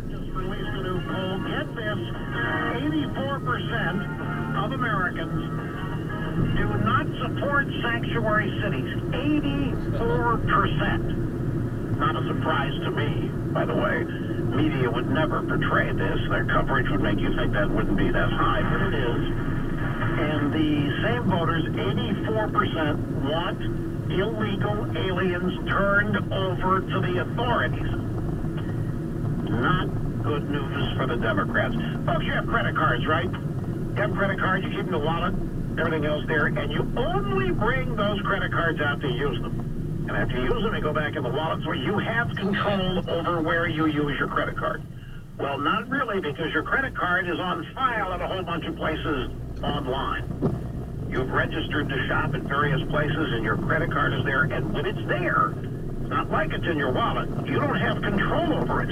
Just released a new poll. Get this, 84% of Americans do not support sanctuary cities. 84%. Not a surprise to me, by the way. Media would never portray this. Their coverage would make you think that wouldn't be that high, but it is. And the same voters, 84%, want illegal aliens turned over to the authorities. Not good news for the Democrats. Folks, you have credit cards, right? You have credit cards, you keep them in the wallet, everything else there, and you only bring those credit cards out to use them. And after you use them, they go back in the wallet, so you have control over where you use your credit card. Well, not really, because your credit card is on file at a whole bunch of places online. You've registered to shop at various places, and your credit card is there, and when it's there, it's not like it's in your wallet. You don't have control over it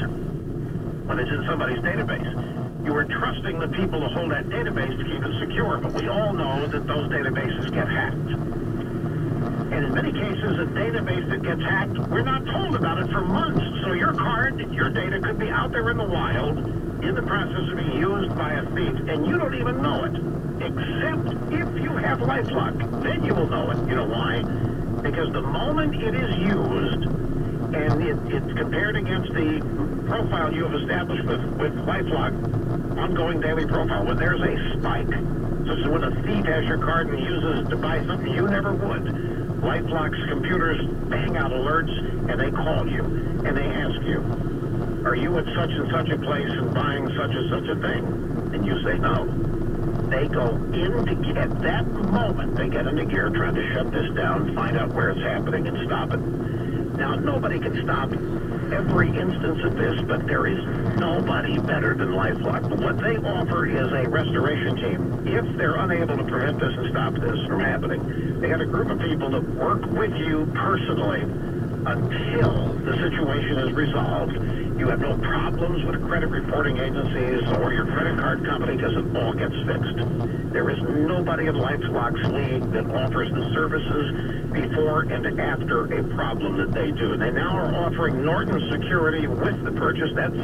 when it's in somebody's database. You are trusting the people to hold that database to keep it secure, but we all know that those databases get hacked. And in many cases, a database that gets hacked, we're not told about it for months. So your card, your data could be out there in the wild, in the process of being used by a thief, and you don't even know it. Except if you have LifeLock, then you will know it. You know why? Because the moment it is used, and it's compared against the profile you have established with LifeLock, ongoing daily profile, when there's a spike, such as when a thief has your card and uses it to buy something you never would, LifeLock's computers bang out alerts, and they call you, and they ask you, are you at such and such a place and buying such and such a thing? And you say no. They go into, at that moment, they get into gear trying to shut this down, find out where it's happening, and stop it. Now, nobody can stop every instance of this, but there is nobody better than LifeLock. But what they offer is a restoration team. If they're unable to prevent this and stop this from happening, they have a group of people that work with you personally until the situation is resolved. You have no problems with credit reporting agencies or your credit card company because it all gets fixed. There is nobody in LifeLock's league that offers the services before and after a problem that they do. They now are offering Norton Security with the purchase. That's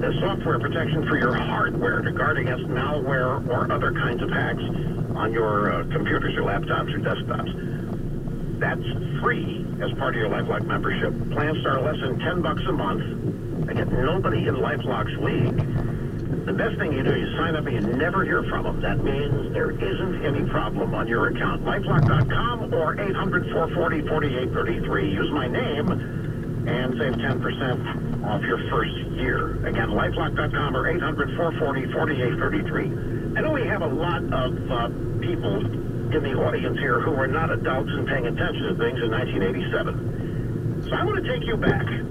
the software protection for your hardware to guard against malware or other kinds of hacks on your computers, your laptops, your desktops. That's free as part of your LifeLock membership. Plans start less than $10 a month. Again, nobody in LifeLock's league. The best thing you do is sign up and you never hear from them. That means there isn't any problem on your account. LifeLock.com or 800-440-4833. Use my name and save 10% off your first year. Again, LifeLock.com or 800-440-4833. I know we have a lot of people in the audience here who were not adults and paying attention to things in 1987. So I want to take you back to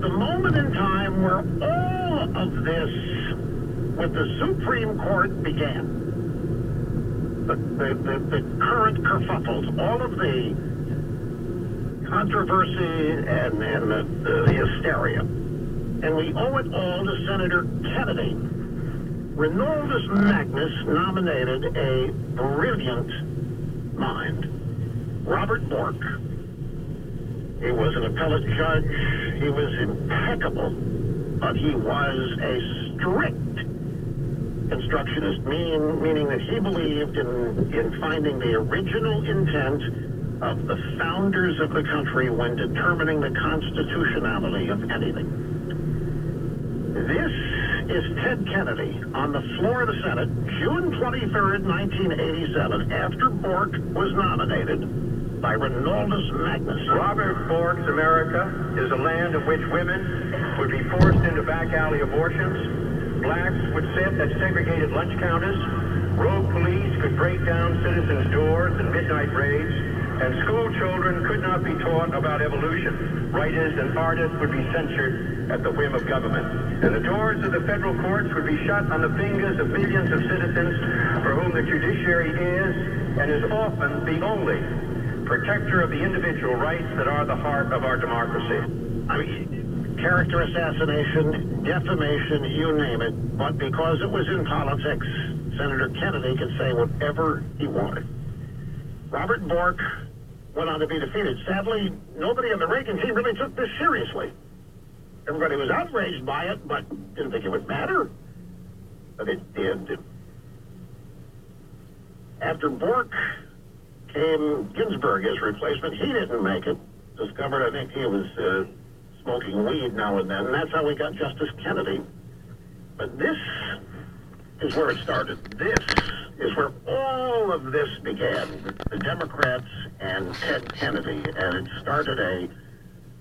the moment in time where all of this with the Supreme Court began. The current kerfuffles, all of the controversy and the hysteria. And we owe it all to Senator Kennedy. Renoldus Magnus nominated a brilliant mind, Robert Bork. He was an appellate judge. He was impeccable, but he was a strict constructionist, meaning that he believed in finding the original intent of the founders of the country when determining the constitutionality of anything. This is Ted Kennedy on the floor of the Senate, June 23rd, 1987, after Bork was nominated by Renoldus Magnus. Robert Bork's America is a land in which women would be forced into back alley abortions, blacks would sit at segregated lunch counters, rogue police could break down citizens' doors in midnight raids, and school children could not be taught about evolution. Writers and artists would be censored at the whim of government. And the doors of the federal courts would be shut on the fingers of millions of citizens for whom the judiciary is and is often the only protector of the individual rights that are the heart of our democracy. I mean, character assassination, defamation, you name it. But because it was in politics, Senator Kennedy could say whatever he wanted. Robert Bork went on to be defeated. Sadly, nobody on the Reagan team really took this seriously. Everybody was outraged by it, but didn't think it would matter. But it did. After Bork came Ginsburg as replacement. He didn't make it. Discovered, I think he was smoking weed now and then, and that's how we got Justice Kennedy. But this is where it started. This is where all of this began. The Democrats and Ted Kennedy, and it started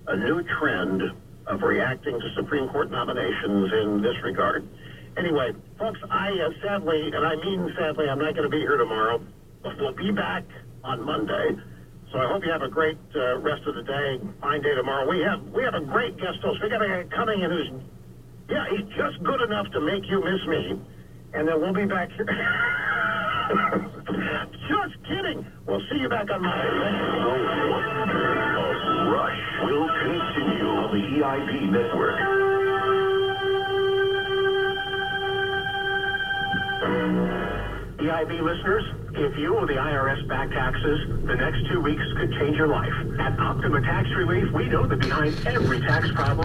a new trend of reacting to Supreme Court nominations in this regard. Anyway, folks, I sadly, and I mean sadly, I'm not going to be here tomorrow, but we'll be back on Monday. So I hope you have a great rest of the day, fine day tomorrow. We have a great guest host. We got a guy coming in who's, he's just good enough to make you miss me. And then we'll be back here. Just kidding. We'll see you back on Monday. The wonder of Rush will continue on the EIB network. EIB listeners, if you owe the IRS back taxes, the next 2 weeks could change your life. At Optima Tax Relief, we know that behind every tax problem